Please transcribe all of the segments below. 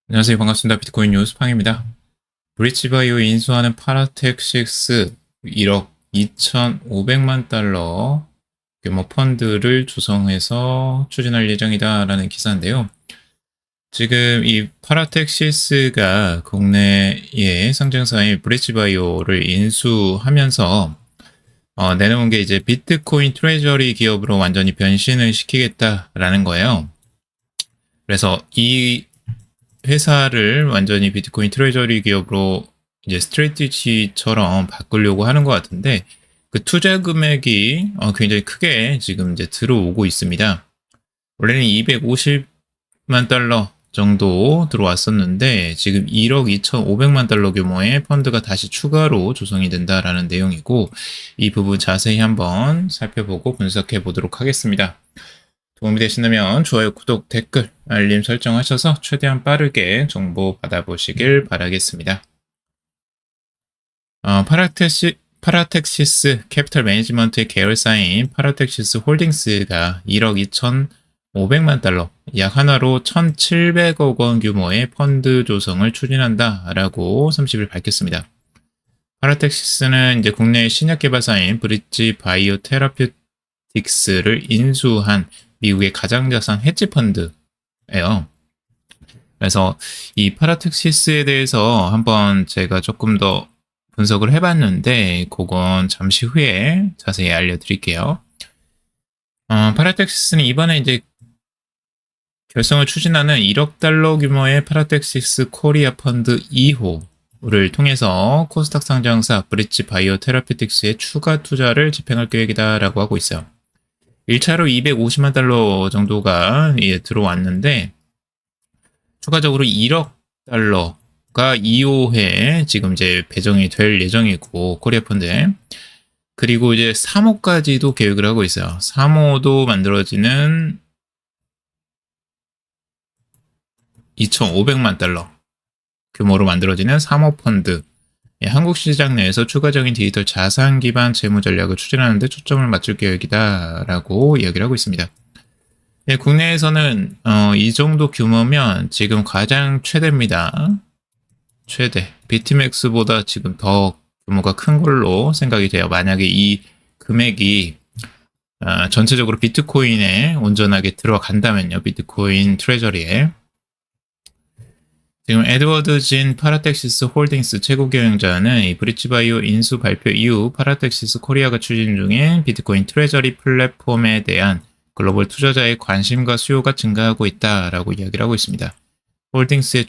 안녕하세요. 반갑습니다. 비트코인 뉴스 팡입니다. 브릿지바이오 인수하는 파라텍식스 1억 2,500만 달러 규모 펀드를 조성해서 추진할 예정이다라는 기사인데요. 지금 이 파라텍시스가 국내의 상장사인 브릿지바이오를 인수하면서 내놓은 게 이제 비트코인 트레저리 기업으로 완전히 변신을 시키겠다라는 거예요. 그래서 이 회사를 완전히 비트코인 트레저리 기업으로 이제 스트레티지처럼 바꾸려고 하는 것 같은데 그 투자 금액이 굉장히 크게 지금 이제 들어오고 있습니다. 원래는 250만 달러 정도 들어왔었는데 지금 1억 2,500만 달러 규모의 펀드가 다시 추가로 조성이 된다라는 내용이고 이 부분 자세히 한번 살펴보고 분석해 보도록 하겠습니다. 도움이 되신다면 좋아요, 구독, 댓글, 알림 설정하셔서 최대한 빠르게 정보 받아보시길 바라겠습니다. 파라텍시스 캐피털 매니지먼트의 계열사인 파라텍시스 홀딩스가 1억 2,500만 달러, 약 하나로 1,700억 원 규모의 펀드 조성을 추진한다라고 30일 밝혔습니다. 파라텍시스는 이제 국내 신약 개발사인 브릿지 바이오 테라퓨틱스를 인수한 미국의 가장자산 헤지 펀드예요. 그래서 이 파라텍시스에 대해서 한번 제가 조금 더 분석을 해봤는데 그건 잠시 후에 자세히 알려드릴게요. 파라텍시스는 이번에 이제 결성을 추진하는 1억 달러 규모의 파라텍시스 코리아 펀드 2호를 통해서 코스닥 상장사 브릿지 바이오 테라피틱스의 추가 투자를 집행할 계획이다라고 하고 있어요. 1차로 250만 달러 정도가 들어왔는데 추가적으로 1억 달러가 2호에 지금 이제 배정이 될 예정이고 코리아 펀드에 그리고 이제 3호까지도 계획을 하고 있어요. 3호도 만들어지는 2,500만 달러 규모로 만들어지는 3호 펀드 한국 시장 내에서 추가적인 디지털 자산 기반 재무 전략을 추진하는 데 초점을 맞출 계획이다라고 이야기를 하고 있습니다. 국내에서는 이 정도 규모면 지금 가장 최대입니다. 최대. 비트맥스보다 지금 더 규모가 큰 걸로 생각이 돼요. 만약에 이 금액이 전체적으로 비트코인에 온전하게 들어간다면요. 비트코인 트레저리에. 지금 에드워드 진 파라텍시스 홀딩스 최고 경영자는 이 브릿지바이오 인수 발표 이후 파라텍시스 코리아가 추진 중인 비트코인 트레저리 플랫폼에 대한 글로벌 투자자의 관심과 수요가 증가하고 있다라고 이야기를 하고 있습니다. 홀딩스의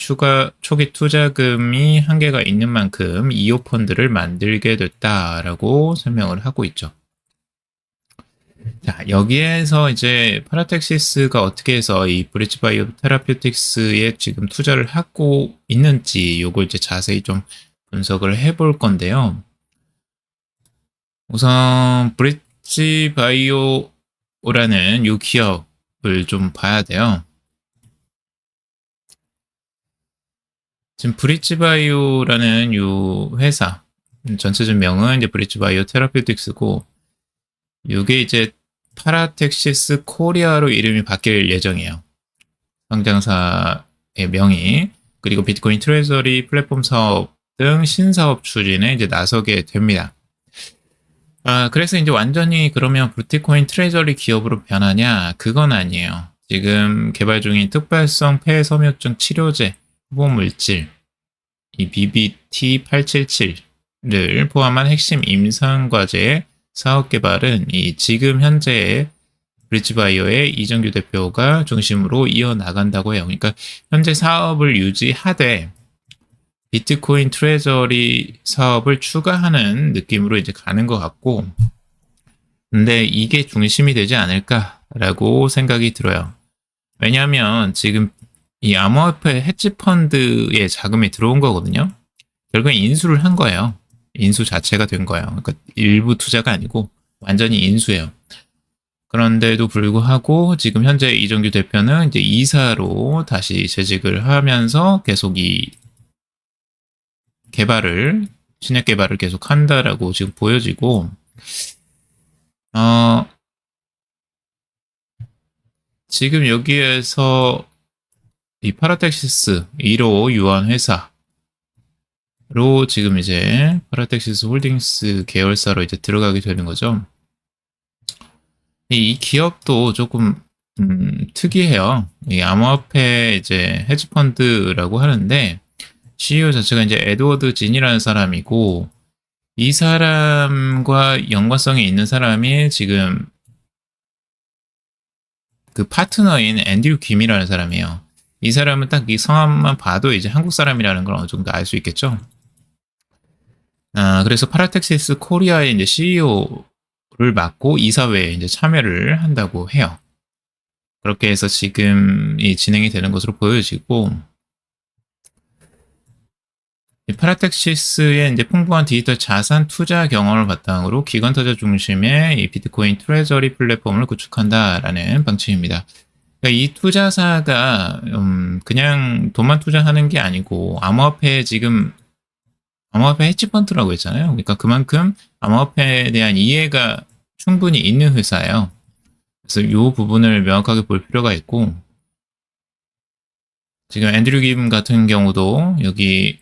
초기 투자금이 한계가 있는 만큼 2호 펀드를 만들게 됐다라고 설명을 하고 있죠. 자, 여기에서 이제 파라텍시스가 어떻게 해서 이 브릿지바이오 테라퓨틱스에 지금 투자를 하고 있는지 요걸 이제 자세히 좀 분석을 해볼 건데요. 우선 브릿지바이오라는 요 기업을 좀 봐야 돼요. 지금 브릿지바이오라는 요 회사 전체적 명은 이제 브릿지바이오 테라퓨틱스고 이게 이제 파라텍시스 코리아로 이름이 바뀔 예정이에요. 상장사의 명이. 그리고 비트코인 트레저리 플랫폼 사업 등 신사업 추진에 이제 나서게 됩니다. 그래서 이제 완전히 그러면 비트코인 트레저리 기업으로 변하냐? 그건 아니에요. 지금 개발 중인 특발성 폐섬유증 치료제 후보물질 이 BBT877를 포함한 핵심 임상과제 사업 개발은 이 지금 현재의 브릿지바이오의 이정규 대표가 중심으로 이어나간다고 해요. 그러니까 현재 사업을 유지하되 비트코인 트레저리 사업을 추가하는 느낌으로 이제 가는 것 같고 근데 이게 중심이 되지 않을까라고 생각이 들어요. 왜냐하면 지금 이 암호화폐 헤지펀드의 자금이 들어온 거거든요. 결국엔 인수를 한 거예요. 인수 자체가 된 거예요. 그러니까 일부 투자가 아니고 완전히 인수예요. 그런데도 불구하고 지금 현재 이정규 대표는 이제 이사로 다시 재직을 하면서 계속 이 개발을 신약 개발을 계속 한다라고 지금 보여지고 지금 여기에서 이 파라텍시스 1호 유한 회사로 지금 이제 파라텍시스 홀딩스 계열사로 이제 들어가게 되는 거죠. 이 기업도 조금 특이해요. 이 암호화폐 이제 헤지펀드라고 하는데 CEO 자체가 이제 에드워드 진이라는 사람이고, 이 사람과 연관성이 있는 사람이 지금 그 파트너인 앤드류 김이라는 사람이에요. 이 사람은 딱 이 성함만 봐도 이제 한국 사람이라는 걸 어느 정도 알 수 있겠죠. 그래서 파라텍시스 코리아의 이제 CEO를 맡고 이사회에 이제 참여를 한다고 해요. 그렇게 해서 지금 이 진행이 되는 것으로 보여지고, 이 파라텍시스의 이제 풍부한 디지털 자산 투자 경험을 바탕으로 기관 투자 중심의 이 비트코인 트레저리 플랫폼을 구축한다라는 방침입니다. 그러니까 이 투자사가 그냥 돈만 투자하는 게 아니고 암호화폐 헤지펀드라고 했잖아요. 그러니까 그만큼 암호화폐에 대한 이해가 충분히 있는 회사예요. 그래서 이 부분을 명확하게 볼 필요가 있고, 지금 앤드류 김 같은 경우도 여기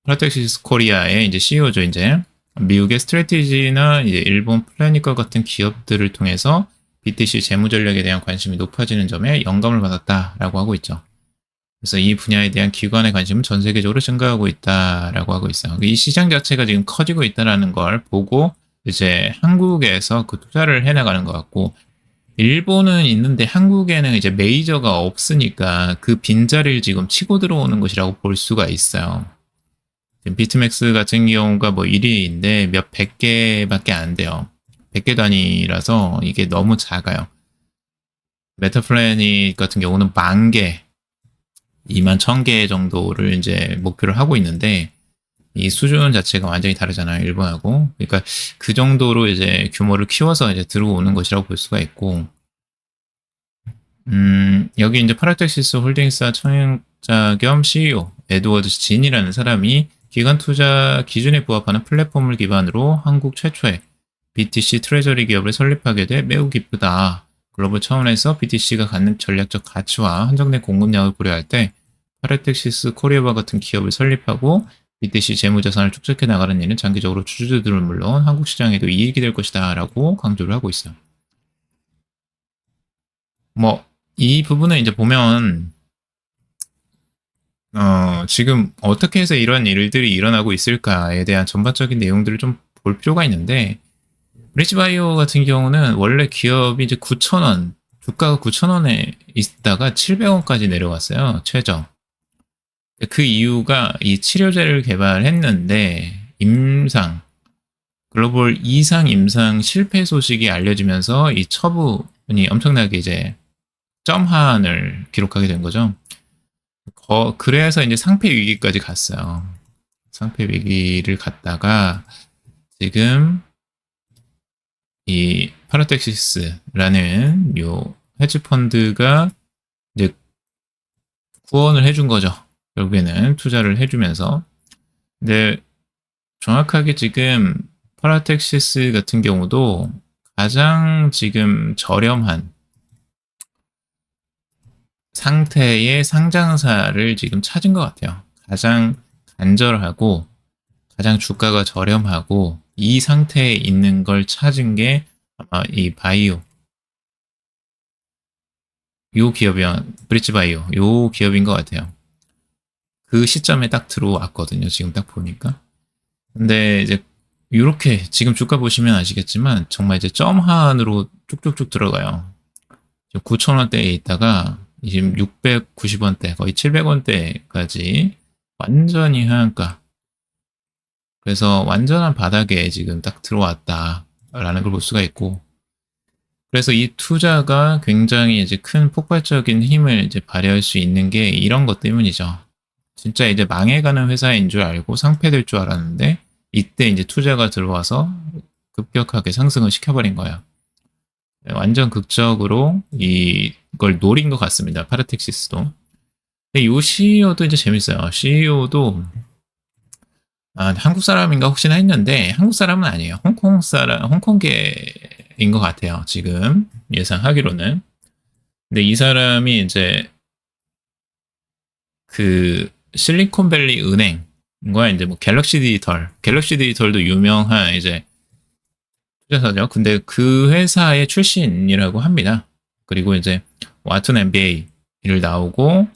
파라텍시스 코리아의 이제 CEO죠. 이제 미국의 스트래티지나 이제 일본 플래니까 같은 기업들을 통해서 BTC 재무 전략에 대한 관심이 높아지는 점에 영감을 받았다라고 하고 있죠. 그래서 이 분야에 대한 기관의 관심은 전 세계적으로 증가하고 있다라고 하고 있어요. 이 시장 자체가 지금 커지고 있다는 걸 보고 이제 한국에서 그 투자를 해나가는 것 같고, 일본은 있는데 한국에는 이제 메이저가 없으니까 그 빈자리를 지금 치고 들어오는 것이라고 볼 수가 있어요. 비트맥스 같은 경우가 뭐 1위인데 몇 100개밖에 안 돼요. 100개 단위라서 이게 너무 작아요. 메타플래닛 같은 경우는 10,000개, 21,000개 정도를 이제 목표를 하고 있는데, 이 수준 자체가 완전히 다르잖아요, 일본하고. 그러니까 그 정도로 이제 규모를 키워서 이제 들어오는 것이라고 볼 수가 있고, 여기 이제 파라텍시스 홀딩사 청약자 겸 CEO 에드워드 진이라는 사람이 기관 투자 기준에 부합하는 플랫폼을 기반으로 한국 최초의 BTC 트레저리 기업을 설립하게 돼 매우 기쁘다. 글로벌 차원에서 BTC가 갖는 전략적 가치와 한정된 공급량을 고려할 때 파라텍시스 코리아와 같은 기업을 설립하고 BTC 재무자산을 축적해 나가는 일은 장기적으로 주주들은 물론 한국 시장에도 이익이 될 것이다 라고 강조를 하고 있어요. 뭐 이 부분을 이제 보면 지금 어떻게 해서 이런 일들이 일어나고 있을까에 대한 전반적인 내용들을 좀 볼 필요가 있는데, 브릿지바이오 같은 경우는 원래 기업이 이제 9,000원, 주가가 9,000원에 있다가 700원까지 내려갔어요, 최저. 그 이유가 이 치료제를 개발했는데, 글로벌 이상 임상 실패 소식이 알려지면서 이 처분이 엄청나게 이제 점하한을 기록하게 된 거죠. 그래서 이제 상폐 위기까지 갔어요. 상폐 위기를 갔다가 지금 이 파라텍시스라는 요 헤지펀드가 이제 구원을 해준 거죠. 결국에는 투자를 해주면서. 근데 정확하게 지금 파라텍시스 같은 경우도 가장 지금 저렴한 상태의 상장사를 지금 찾은 것 같아요. 가장 간절하고 가장 주가가 저렴하고 이 상태에 있는 걸 찾은 게 아마 이 바이오, 요 기업이야, 브릿지바이오, 요 기업인 것 같아요. 그 시점에 딱 들어왔거든요. 지금 딱 보니까. 근데 이제 이렇게 지금 주가 보시면 아시겠지만 정말 이제 점하한으로 쭉쭉쭉 들어가요. 9,000원대에 있다가 지금 690원대, 거의 700원대까지 완전히 하한가. 그래서 완전한 바닥에 지금 딱 들어왔다라는 걸 볼 수가 있고, 그래서 이 투자가 굉장히 이제 큰 폭발적인 힘을 이제 발휘할 수 있는 게 이런 것 때문이죠. 진짜 이제 망해가는 회사인 줄 알고 상폐될 줄 알았는데 이때 이제 투자가 들어와서 급격하게 상승을 시켜버린 거예요. 완전 극적으로 이걸 노린 것 같습니다. 파라텍시스도. 근데 이 CEO도 이제 재밌어요. CEO도 한국 사람인가 혹시나 했는데 한국 사람은 아니에요. 홍콩계인 것 같아요. 지금 예상하기로는. 근데 이 사람이 이제 그 실리콘밸리 은행과 이제 뭐 갤럭시 디지털도 유명한 이제 투자사죠. 근데 그 회사의 출신이라고 합니다. 그리고 이제 와튼 MBA를 나오고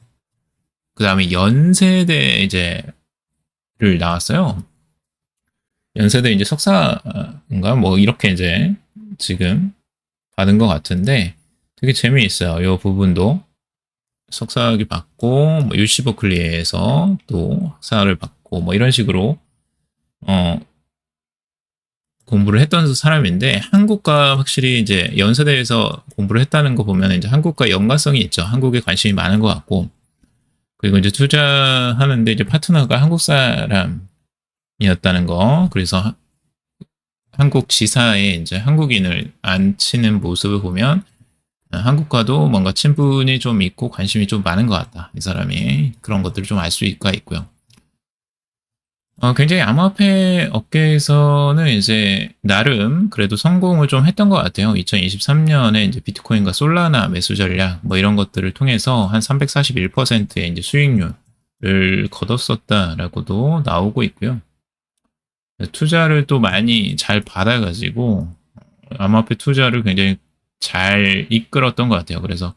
그 다음에 연세대 이제를 나왔어요. 연세대 이제 석사인가 뭐 이렇게 이제 지금 받은 것 같은데 되게 재미있어요. 이 부분도 석사학위 받고 뭐 UC 버클리에서 또 학사를 받고 뭐 이런 식으로 공부를 했던 사람인데 한국과 확실히 이제 연세대에서 공부를 했다는 거 보면 이제 한국과 연관성이 있죠. 한국에 관심이 많은 것 같고 그리고 이제 투자하는데 이제 파트너가 한국 사람이었다는 거 그래서 한국 지사에 이제 한국인을 앉히는 모습을 보면 한국과도 뭔가 친분이 좀 있고 관심이 좀 많은 것 같다. 이 사람이 그런 것들을 좀 알 수가 있고요. 굉장히 암호화폐 업계에서는 이제 나름 그래도 성공을 좀 했던 것 같아요. 2023년에 이제 비트코인과 솔라나 매수 전략 뭐 이런 것들을 통해서 한 341%의 이제 수익률을 거뒀었다라고도 나오고 있고요. 투자를 또 많이 잘 받아가지고 암호화폐 투자를 굉장히 잘 이끌었던 것 같아요. 그래서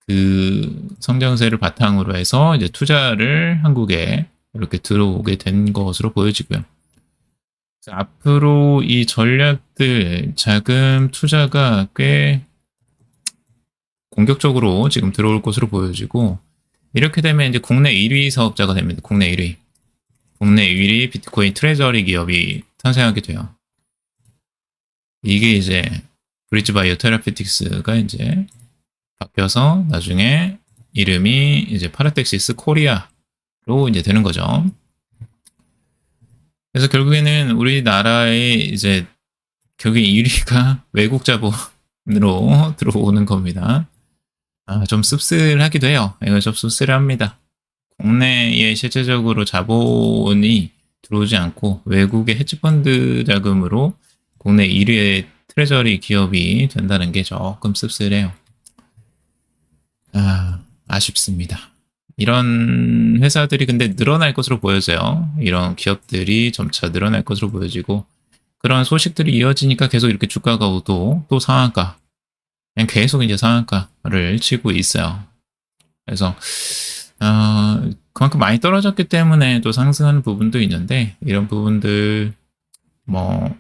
그 성장세를 바탕으로 해서 이제 투자를 한국에 이렇게 들어오게 된 것으로 보여지고요. 앞으로 이 전략들 자금 투자가 꽤 공격적으로 지금 들어올 것으로 보여지고 이렇게 되면 이제 국내 1위 사업자가 됩니다. 국내 1위. 국내 1위 비트코인 트레저리 기업이 탄생하게 돼요. 이게 이제 브리지바이오 테라피틱스가 이제 바뀌어서 나중에 이름이 이제 파라텍시스 코리아로 이제 되는 거죠. 그래서 결국에는 우리나라의 이제 결국에 1위가 외국 자본으로 들어오는 겁니다. 좀 씁쓸하기도 해요. 이거 좀 씁쓸합니다. 국내에 실제적으로 자본이 들어오지 않고 외국의 헤지펀드 자금으로 국내 1위의 트레저리 기업이 된다는 게 조금 씁쓸해요. 아쉽습니다. 이런 회사들이 근데 늘어날 것으로 보여져요. 이런 기업들이 점차 늘어날 것으로 보여지고 그런 소식들이 이어지니까 계속 이렇게 주가가 오도 또 상한가 그냥 계속 이제 상한가를 치고 있어요. 그래서 그만큼 많이 떨어졌기 때문에 또 상승하는 부분도 있는데 이런 부분들 뭐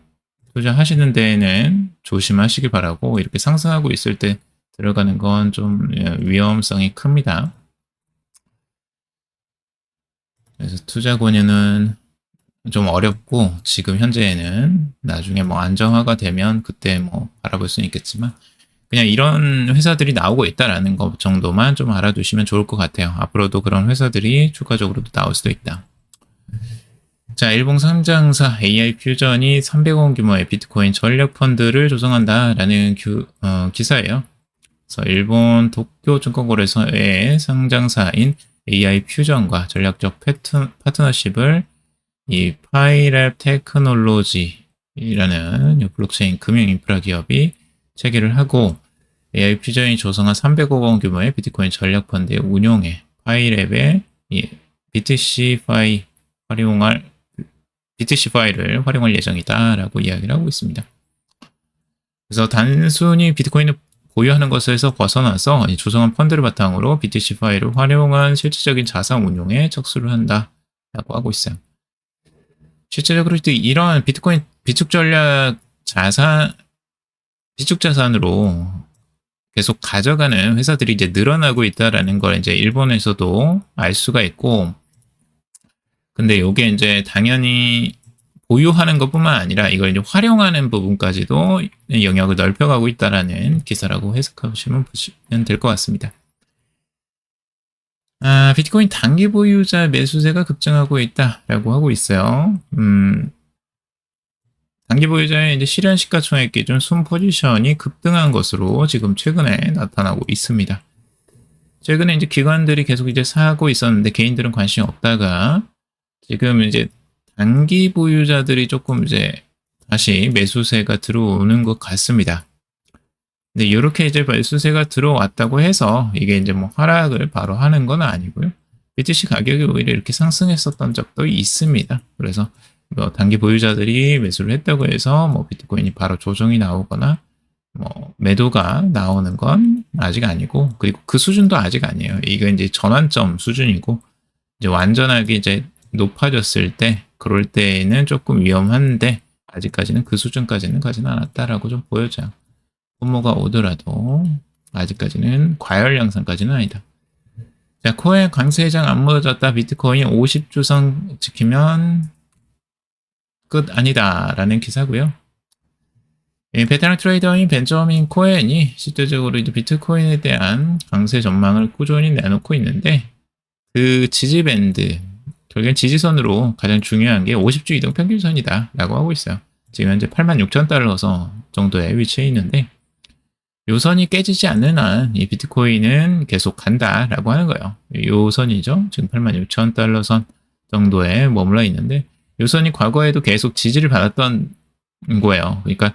투자하시는 데에는 조심하시기 바라고 이렇게 상승하고 있을 때 들어가는 건 좀 위험성이 큽니다. 그래서 투자 권유는 좀 어렵고 지금 현재에는 나중에 뭐 안정화가 되면 그때 뭐 알아볼 수는 있겠지만 그냥 이런 회사들이 나오고 있다라는 것 정도만 좀 알아두시면 좋을 것 같아요. 앞으로도 그런 회사들이 추가적으로도 나올 수도 있다. 자, 일본 상장사 AI 퓨전이 300원 규모의 비트코인 전략 펀드를 조성한다라는 기사예요. 그래서 일본 도쿄 증권거래소의 상장사인 AI 퓨전과 전략적 파트너십을 이 파이랩 테크놀로지라는 블록체인 금융 인프라 기업이 체결을 하고 AI 퓨전이 조성한 300억 원 규모의 비트코인 전략 펀드의 운용에 파이랩의 BTC 파일을 활용할 예정이다라고 이야기를 하고 있습니다. 그래서 단순히 비트코인을 보유하는 것에서 벗어나서 조성한 펀드를 바탕으로 BTC 파일을 활용한 실질적인 자산 운용에 착수를 한다라고 하고 있어요. 실제적으로 이러한 비트코인 비축 전략 비축 자산으로 계속 가져가는 회사들이 이제 늘어나고 있다라는 걸 이제 일본에서도 알 수가 있고, 근데 이게 이제 당연히 보유하는 것뿐만 아니라 이걸 이제 활용하는 부분까지도 영역을 넓혀가고 있다라는 기사라고 해석하시면 될 것 같습니다. 비트코인 단기 보유자 매수세가 급증하고 있다라고 하고 있어요. 단기 보유자의 이제 실현 시가총액 기준 순 포지션이 급등한 것으로 지금 최근에 나타나고 있습니다. 최근에 이제 기관들이 계속 이제 사고 있었는데 개인들은 관심이 없다가 지금 이제 단기 보유자들이 조금 이제 다시 매수세가 들어오는 것 같습니다. 근데 이렇게 이제 매수세가 들어왔다고 해서 이게 이제 뭐 하락을 바로 하는 건 아니고요. BTC 가격이 오히려 이렇게 상승했었던 적도 있습니다. 그래서 뭐 단기 보유자들이 매수를 했다고 해서 뭐 비트코인이 바로 조정이 나오거나 뭐 매도가 나오는 건 아직 아니고, 그리고 그 수준도 아직 아니에요. 이거 이제 전환점 수준이고, 이제 완전하게 이제 높아졌을 때, 그럴 때는 조금 위험한데 아직까지는 그 수준까지는 가지는 않았다라고 좀 보여져요. 분모가 오더라도 아직까지는 과열 양상까지는 아니다. 자, 코에 강세장 안 무너졌다. 비트코인 50주선 지키면 끝 아니다 라는 기사고요. 베테랑 트레이더인 벤저민 코엔이 실질적으로 이제 비트코인에 대한 강세 전망을 꾸준히 내놓고 있는데, 그 지지밴드, 결국엔 지지선으로 가장 중요한 게 50주 이동 평균선이다 라고 하고 있어요. 지금 현재 86,000달러 정도에 위치해 있는데, 요 선이 깨지지 않는 한 이 비트코인은 계속 간다라고 하는 거예요. 요 선이죠. 지금 86,000달러 선 정도에 머물러 있는데, 요 선이 과거에도 계속 지지를 받았던 거예요. 그러니까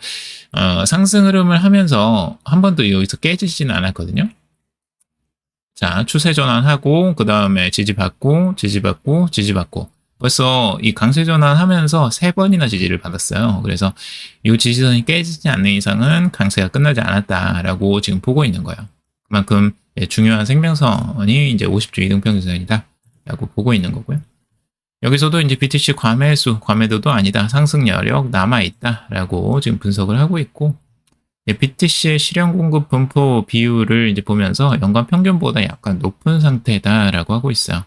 상승 흐름을 하면서 한 번도 여기서 깨지지는 않았거든요. 자, 추세 전환하고 그 다음에 지지받고 지지받고 지지받고, 벌써 이 강세 전환하면서 3번이나 지지를 받았어요. 그래서 이 지지선이 깨지지 않는 이상은 강세가 끝나지 않았다라고 지금 보고 있는 거예요. 그만큼 중요한 생명선이 이제 50주 이동평균선이다 라고 보고 있는 거고요. 여기서도 이제 BTC 과매도도 아니다, 상승 여력 남아있다 라고 지금 분석을 하고 있고, BTC의 실현 공급 분포 비율을 이제 보면서 연간 평균보다 약간 높은 상태다라고 하고 있어요.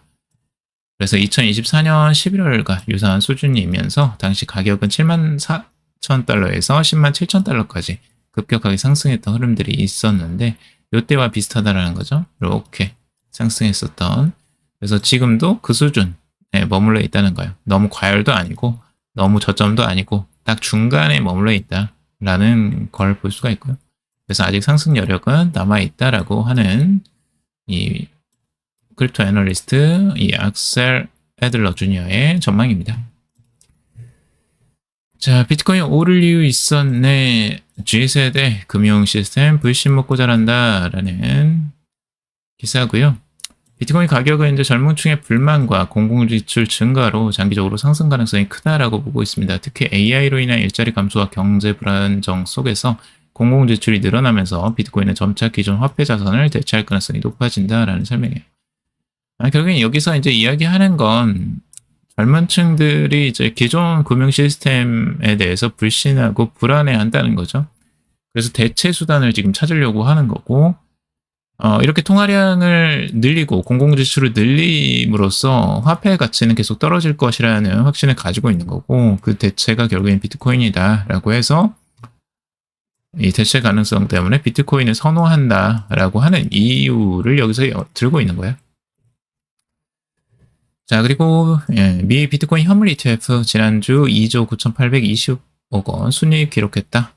그래서 2024년 11월과 유사한 수준이면서 당시 가격은 74,000달러에서 107,000달러까지 급격하게 상승했던 흐름들이 있었는데, 이때와 비슷하다라는 거죠. 이렇게 상승했었던. 그래서 지금도 그 수준에 머물러 있다는 거예요. 너무 과열도 아니고 너무 저점도 아니고 딱 중간에 머물러 있다라는 걸 볼 수가 있고요. 그래서 아직 상승 여력은 남아있다라고 하는 이 크립토 애널리스트 이 악셀 애들러 주니어의 전망입니다. 자, 비트코인 오를 이유 있었네. G세대 금융 시스템 불신 먹고 자란다 라는 기사고요. 비트코인 가격은 이제 젊은층의 불만과 공공지출 증가로 장기적으로 상승 가능성이 크다라고 보고 있습니다. 특히 AI로 인한 일자리 감소와 경제 불안정 속에서 공공지출이 늘어나면서 비트코인은 점차 기존 화폐 자산을 대체할 가능성이 높아진다라는 설명이에요. 결국엔 여기서 이제 이야기하는 건 젊은 층들이 이제 기존 금융 시스템에 대해서 불신하고 불안해 한다는 거죠. 그래서 대체 수단을 지금 찾으려고 하는 거고, 이렇게 통화량을 늘리고 공공지출을 늘림으로써 화폐 가치는 계속 떨어질 것이라는 확신을 가지고 있는 거고, 그 대체가 결국엔 비트코인이다라고 해서 이 대체 가능성 때문에 비트코인을 선호한다라고 하는 이유를 여기서 들고 있는 거예요. 자, 그리고 미 비트코인 현물 ETF 지난주 2조 9,820억 원 순이익 기록했다.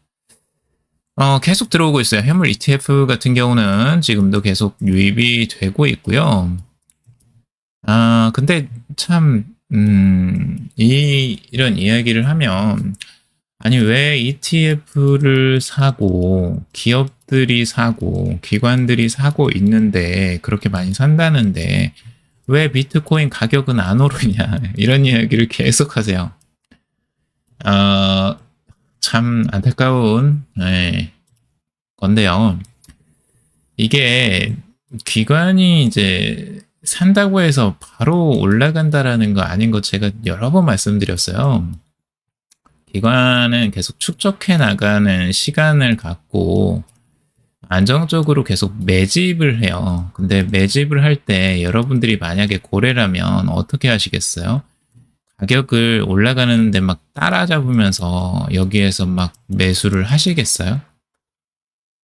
계속 들어오고 있어요. 현물 ETF 같은 경우는 지금도 계속 유입이 되고 있고요. 근데 참 이런 이야기를 하면, 아니 왜 ETF를 사고 기업들이 사고 기관들이 사고 있는데 그렇게 많이 산다는데 왜 비트코인 가격은 안 오르냐, 이런 이야기를 계속 하세요. 참 안타까운 건데요. 이게 기관이 이제 산다고 해서 바로 올라간다라는 거 아닌 거 제가 여러 번 말씀드렸어요. 기관은 계속 축적해 나가는 시간을 갖고 안정적으로 계속 매집을 해요. 근데 매집을 할 때 여러분들이 만약에 고래라면 어떻게 하시겠어요? 가격을 올라가는데 막 따라잡으면서 여기에서 막 매수를 하시겠어요?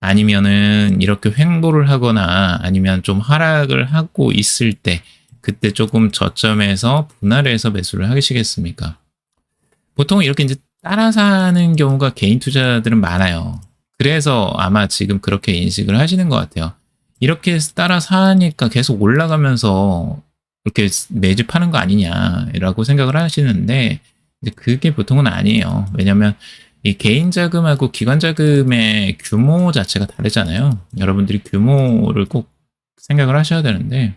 아니면은 이렇게 횡보를 하거나 아니면 좀 하락을 하고 있을 때 그때 조금 저점에서 분할을 해서 매수를 하시겠습니까? 보통 이렇게 이제 따라 사는 경우가 개인 투자들은 많아요. 그래서 아마 지금 그렇게 인식을 하시는 것 같아요. 이렇게 따라 사니까 계속 올라가면서 이렇게 매집하는 거 아니냐라고 생각을 하시는데, 그게 보통은 아니에요. 왜냐면 이 개인 자금하고 기관 자금의 규모 자체가 다르잖아요. 여러분들이 규모를 꼭 생각을 하셔야 되는데,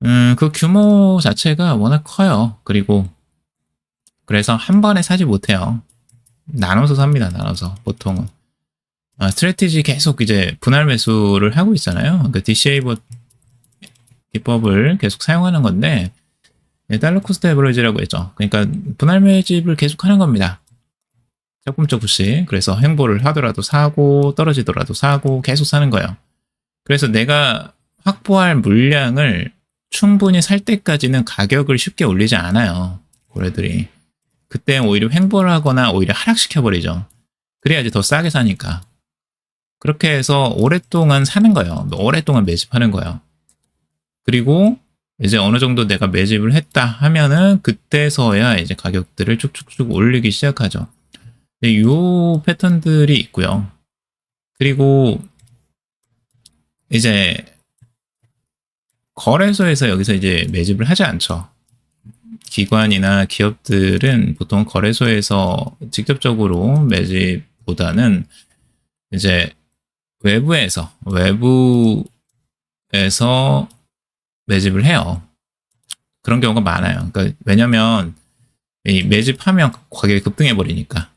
그 규모 자체가 워낙 커요. 그리고 그래서 한 번에 사지 못해요. 나눠서 삽니다. 나눠서 보통은. 스트래티지 계속 이제 분할 매수를 하고 있잖아요. 그 DCA 기법을 계속 사용하는 건데 달러 코스트 에버리지라고 했죠. 그러니까 분할 매집을 계속 하는 겁니다. 조금씩. 그래서 횡보를 하더라도 사고 떨어지더라도 사고 계속 사는 거예요. 그래서 내가 확보할 물량을 충분히 살 때까지는 가격을 쉽게 올리지 않아요. 고래들이. 그때 오히려 횡보를 하거나 오히려 하락시켜버리죠. 그래야지 더 싸게 사니까. 그렇게 해서 오랫동안 사는 거예요. 오랫동안 매집하는 거예요. 그리고 이제 어느 정도 내가 매집을 했다 하면은 그때서야 이제 가격들을 쭉쭉쭉 올리기 시작하죠. 이 패턴들이 있고요. 그리고 이제 거래소에서 여기서 이제 매집을 하지 않죠. 기관이나 기업들은 보통 거래소에서 직접적으로 매집보다는 이제 외부에서 매집을 해요. 그런 경우가 많아요. 그러니까 왜냐면 이 매집하면 가격이 급등해 버리니까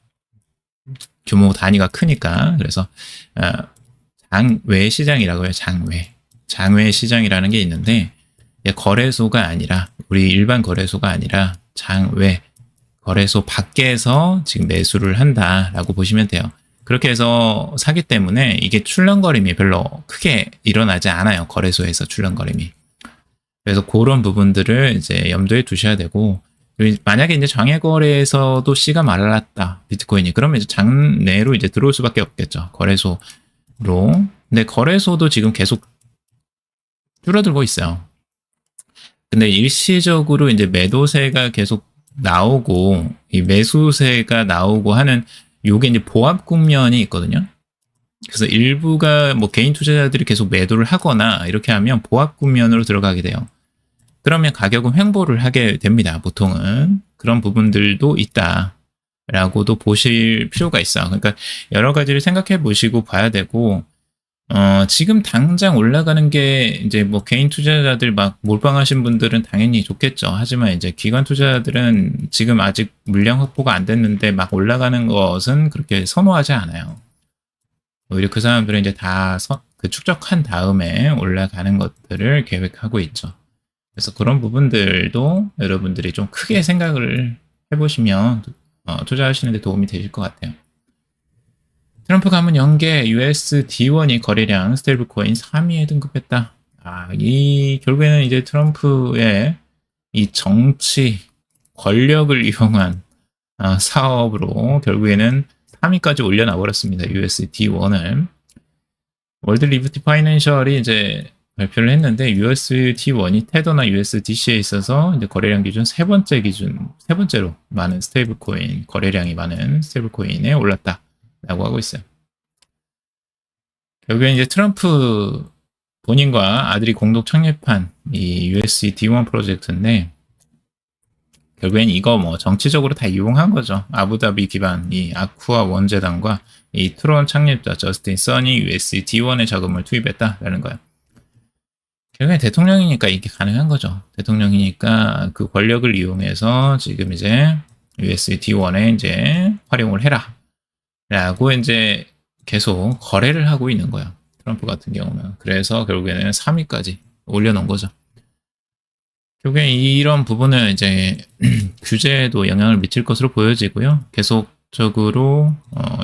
규모 단위가 크니까. 그래서 장외 시장이라고 해요. 장외 시장이라는 게 있는데 거래소가 아니라 우리 일반 거래소가 아니라 장외 거래소 밖에서 지금 매수를 한다라고 보시면 돼요. 그렇게 해서 사기 때문에 이게 출렁거림이 별로 크게 일어나지 않아요. 거래소에서 출렁거림이. 그래서 그런 부분들을 이제 염두에 두셔야 되고, 만약에 이제 장외 거래에서도 씨가 말랐다 비트코인이, 그러면 이제 장내로 이제 들어올 수밖에 없겠죠. 거래소로. 근데 거래소도 지금 계속 줄어들고 있어요. 근데 일시적으로 이제 매도세가 계속 나오고 이 매수세가 나오고 하는 요게 이제 보합 국면이 있거든요. 그래서 일부가 뭐 개인 투자자들이 계속 매도를 하거나 이렇게 하면 보합 국면으로 들어가게 돼요. 그러면 가격은 횡보를 하게 됩니다. 보통은 그런 부분들도 있다라고도 보실 필요가 있어요. 그러니까 여러 가지를 생각해 보시고 봐야 되고, 지금 당장 올라가는 게 이제 뭐 개인 투자자들 막 몰빵하신 분들은 당연히 좋겠죠. 하지만 이제 기관 투자자들은 지금 아직 물량 확보가 안 됐는데 막 올라가는 것은 그렇게 선호하지 않아요. 오히려 그 사람들은 이제 다 축적한 다음에 올라가는 것들을 계획하고 있죠. 그래서 그런 부분들도 여러분들이 좀 크게 생각을 해보시면 투자하시는 데 도움이 되실 것 같아요. 트럼프 가문 연계 USD1이 거래량 스테이블 코인 3위에 등급했다. 이 결국에는 이제 트럼프의 이 정치 권력을 이용한 사업으로 결국에는 3위까지 올려놔 버렸습니다. USD1을. 월드 리버티 파이낸셜이 이제 발표를 했는데 USD1이 테더나 USDC에 있어서 이제 거래량 기준 세 번째로 많은 스테이블 코인, 거래량이 많은 스테이블 코인에 올랐다라고 하고 있어요. 결국엔 이제 트럼프 본인과 아들이 공동 창립한 이 USD1 프로젝트인데 결국엔 이거 뭐 정치적으로 다 이용한 거죠. 아부다비 기반 이 아쿠아 원재단과 이 트론 창립자 저스틴 선이 USD1에 자금을 투입했다라는 거예요. 결국엔 대통령이니까 이게 가능한 거죠. 대통령이니까 그 권력을 이용해서 지금 이제 USD1에 이제 활용을 해라. 라고 이제 계속 거래를 하고 있는 거예요. 트럼프 같은 경우는. 그래서 결국에는 3위까지 올려놓은 거죠. 결국엔 이런 부분은 이제 규제에도 영향을 미칠 것으로 보여지고요. 계속적으로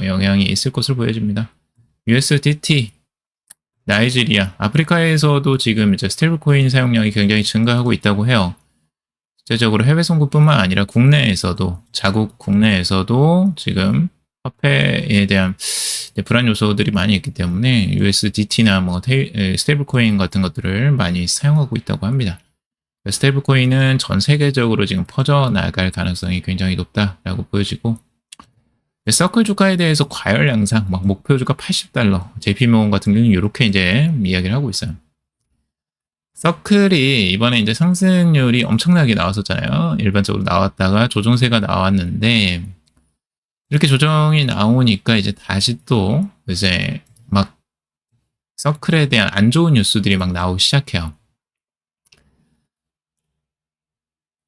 영향이 있을 것으로 보여집니다. USDT, 나이지리아, 아프리카에서도 지금 이제 스테이블 코인 사용량이 굉장히 증가하고 있다고 해요. 실제적으로 해외 송금뿐만 아니라 자국 국내에서도 지금 화폐에 대한 불안 요소들이 많이 있기 때문에 USDT나 뭐 스테이블 코인 같은 것들을 많이 사용하고 있다고 합니다. 스테이블 코인은 전 세계적으로 지금 퍼져 나갈 가능성이 굉장히 높다라고 보여지고, 서클 주가에 대해서 과열 양상, 막 목표 주가 $80, JP모건 같은 경우는 이렇게 이제 이야기를 하고 있어요. 서클이 이번에 이제 상승률이 엄청나게 나왔었잖아요. 일반적으로 나왔다가 조정세가 나왔는데, 이렇게 조정이 나오니까 이제 다시 또 이제 막 서클에 대한 안 좋은 뉴스들이 막 나오기 시작해요.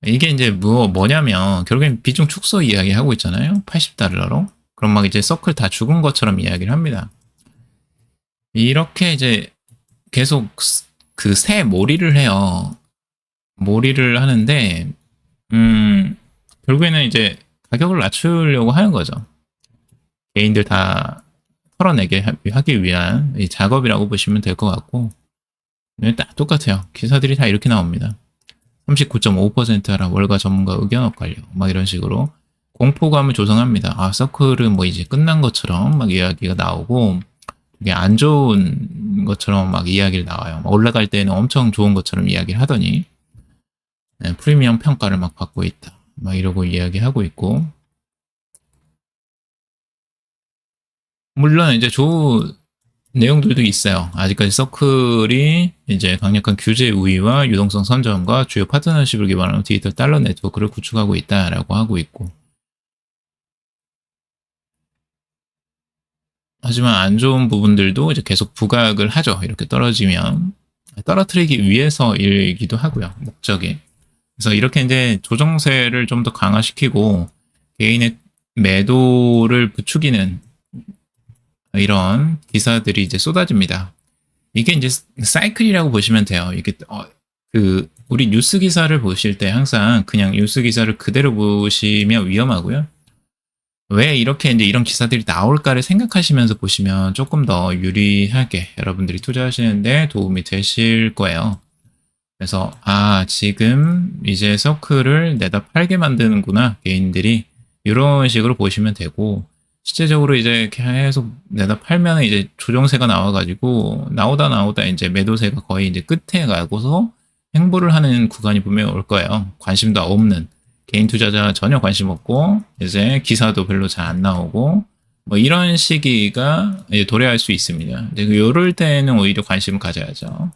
이게 이제 뭐냐면 결국엔 비중 축소 이야기 하고 있잖아요. 80달러로. 그럼 막 이제 서클 다 죽은 것처럼 이야기를 합니다. 이렇게 이제 계속 그 새 몰이를 해요. 몰이를 하는데 결국에는 이제 가격을 낮추려고 하는 거죠. 개인들 다 털어내게 하기 위한 이 작업이라고 보시면 될 것 같고, 네, 딱 똑같아요. 기사들이 다 이렇게 나옵니다. 39.5% 하라 월가 전문가 의견 엇갈려 막 이런 식으로 공포감을 조성합니다. 아, 서클은 뭐 이제 끝난 것처럼 막 이야기가 나오고, 이게 안 좋은 것처럼 막 이야기를 나와요. 올라갈 때는 엄청 좋은 것처럼 이야기를 하더니, 네, 프리미엄 평가를 막 받고 있다 막 이러고 이야기하고 있고, 물론 이제 좋은 내용들도 있어요. 아직까지 서클이 이제 강력한 규제 우위와 유동성 선점과 주요 파트너십을 기반으로 디지털 달러 네트워크를 구축하고 있다라고 하고 있고, 하지만 안 좋은 부분들도 이제 계속 부각을 하죠. 이렇게 떨어지면 떨어뜨리기 위해서이기도 하고요. 목적이. 그래서 이렇게 이제 조정세를 좀 더 강화시키고 개인의 매도를 부추기는 이런 기사들이 이제 쏟아집니다. 이게 이제 사이클이라고 보시면 돼요. 이게 우리 뉴스 기사를 보실 때 항상 그냥 뉴스 기사를 그대로 보시면 위험하고요. 왜 이렇게 이제 이런 기사들이 나올까를 생각하시면서 보시면 조금 더 유리하게 여러분들이 투자하시는데 도움이 되실 거예요. 그래서 지금 이제 서클을 내다 팔게 만드는구나 개인들이, 이런 식으로 보시면 되고, 실제적으로 이제 계속 내다 팔면 이제 조정세가 나와가지고 나오다 이제 매도세가 거의 이제 끝에 가고서 횡보를 하는 구간이 분명히 올 거예요. 관심도 없는 개인 투자자 전혀 관심 없고 이제 기사도 별로 잘 안 나오고 뭐 이런 시기가 이제 도래할 수 있습니다. 근데 요럴 때는 오히려 관심을 가져야죠.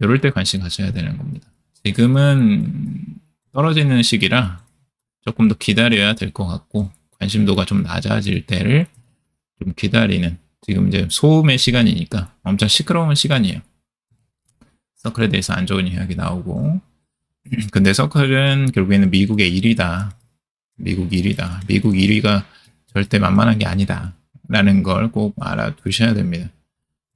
요럴 때 관심 가져야 되는 겁니다. 지금은 떨어지는 시기라 조금 더 기다려야 될 것 같고, 관심도가 좀 낮아질 때를 좀 기다리는, 지금 이제 소음의 시간이니까 엄청 시끄러운 시간이에요. 서클에 대해서 안 좋은 이야기 나오고, 근데 서클은 결국에는 미국의 1위다. 미국 1위다. 미국 1위가 절대 만만한 게 아니다. 라는 걸 꼭 알아두셔야 됩니다.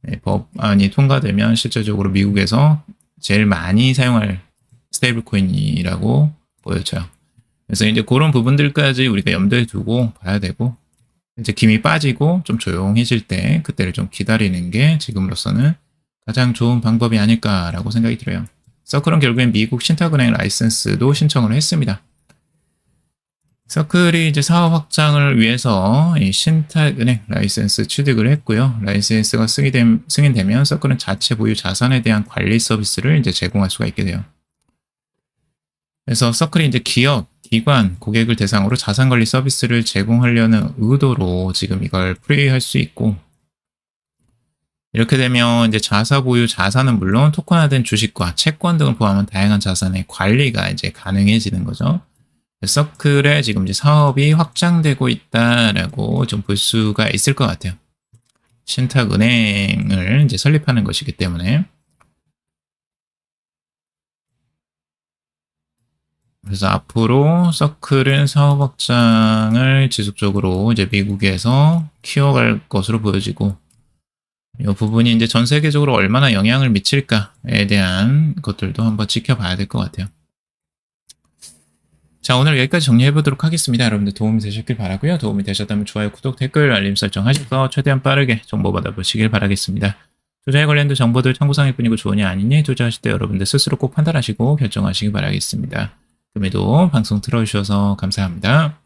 네, 법안이 통과되면 실질적으로 미국에서 제일 많이 사용할 스테이블 코인이라고 보여져요. 그래서 이제 그런 부분들까지 우리가 염두에 두고 봐야 되고, 이제 김이 빠지고 좀 조용해질 때 그때를 좀 기다리는 게 지금으로서는 가장 좋은 방법이 아닐까라고 생각이 들어요. 서클은 결국엔 미국 신탁은행 라이센스도 신청을 했습니다. 서클이 이제 사업 확장을 위해서 이 신탁은행 라이센스 취득을 했고요. 라이센스가 승인되면 서클은 자체 보유 자산에 대한 관리 서비스를 이제 제공할 수가 있게 돼요. 그래서 서클이 이제 기업, 기관, 고객을 대상으로 자산관리 서비스를 제공하려는 의도로 지금 이걸 프리할 수 있고, 이렇게 되면 이제 자사 보유 자산은 물론 토큰화된 주식과 채권 등을 포함한 다양한 자산의 관리가 이제 가능해지는 거죠. 서클의 지금 이제 사업이 확장되고 있다라고 좀 볼 수가 있을 것 같아요. 신탁은행을 이제 설립하는 것이기 때문에. 그래서 앞으로 서클은 사업 확장을 지속적으로 이제 미국에서 키워갈 것으로 보여지고, 이 부분이 이제 전 세계적으로 얼마나 영향을 미칠까에 대한 것들도 한번 지켜봐야 될 것 같아요. 자, 오늘 여기까지 정리해 보도록 하겠습니다. 여러분들 도움이 되셨길 바라고요. 도움이 되셨다면 좋아요, 구독, 댓글, 알림 설정 하셔서 최대한 빠르게 정보 받아보시길 바라겠습니다. 투자에 관련된 정보들 참고사항일 뿐이고 조언이 아니니 투자하실 때 여러분들 스스로 꼭 판단하시고 결정하시기 바라겠습니다. 그럼에도 방송 틀어주셔서 감사합니다.